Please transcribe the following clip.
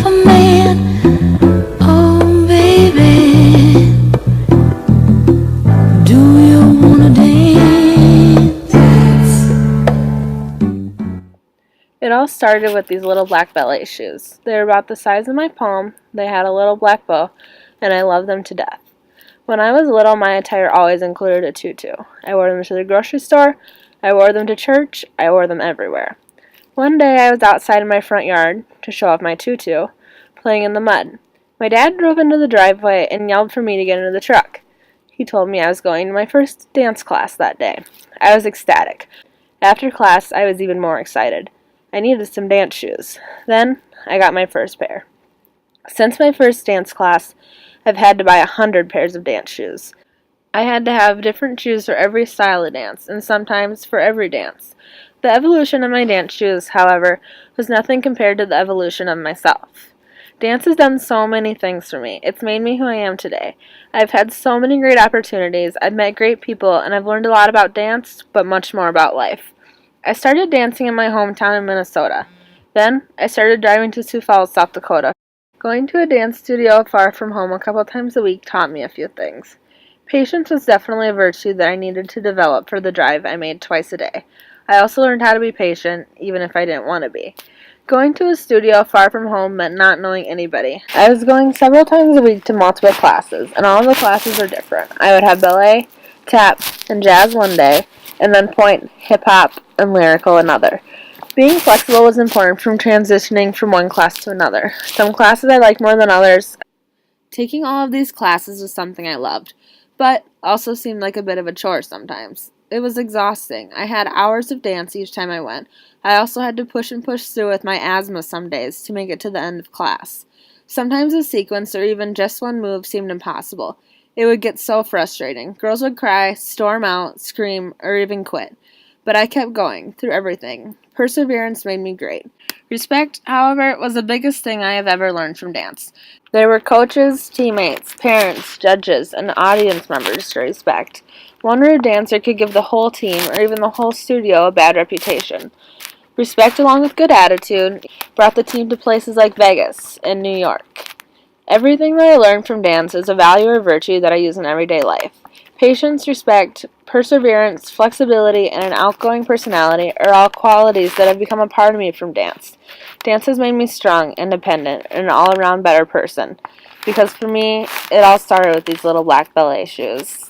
of a man. Oh, baby, do you wanna dance? It all started with these little black ballet shoes. They were about the size of my palm, they had a little black bow, and I loved them to death. When I was little, my attire always included a tutu. I wore them to the grocery store, I wore them to church, I wore them everywhere. One day I was outside in my front yard, to show off my tutu, playing in the mud. My dad drove into the driveway and yelled for me to get into the truck. He told me I was going to my first dance class that day. I was ecstatic. After class, I was even more excited. I needed some dance shoes. Then, I got my first pair. Since my first dance class, I've had to buy 100 pairs of dance shoes. I had to have different shoes for every style of dance, and sometimes for every dance. The evolution of my dance shoes, however, was nothing compared to the evolution of myself. Dance has done so many things for me. It's made me who I am today. I've had so many great opportunities, I've met great people, and I've learned a lot about dance, but much more about life. I started dancing in my hometown in Minnesota. Then, I started driving to Sioux Falls, South Dakota. Going to a dance studio far from home a couple times a week taught me a few things. Patience was definitely a virtue that I needed to develop for the drive I made twice a day. I also learned how to be patient, even if I didn't want to be. Going to a studio far from home meant not knowing anybody. I was going several times a week to multiple classes, and all the classes were different. I would have ballet, tap, and jazz one day, and then point, hip-hop, and lyrical another. Being flexible was important from transitioning from one class to another. Some classes I liked more than others. Taking all of these classes was something I loved, but also seemed like a bit of a chore sometimes. It was exhausting. I had hours of dance each time I went. I also had to push and push through with my asthma some days to make it to the end of class. Sometimes a sequence or even just one move seemed impossible. It would get so frustrating. Girls would cry, storm out, scream, or even quit. But I kept going, through everything. Perseverance made me great. Respect, however, was the biggest thing I have ever learned from dance. There were coaches, teammates, parents, judges, and audience members to respect. One rude dancer could give the whole team, or even the whole studio, a bad reputation. Respect, along with good attitude, brought the team to places like Vegas and New York. Everything that I learned from dance is a value or virtue that I use in everyday life. Patience, respect, perseverance, flexibility, and an outgoing personality are all qualities that have become a part of me from dance. Dance has made me strong, independent, and an all-around better person. Because for me, it all started with these little black ballet shoes.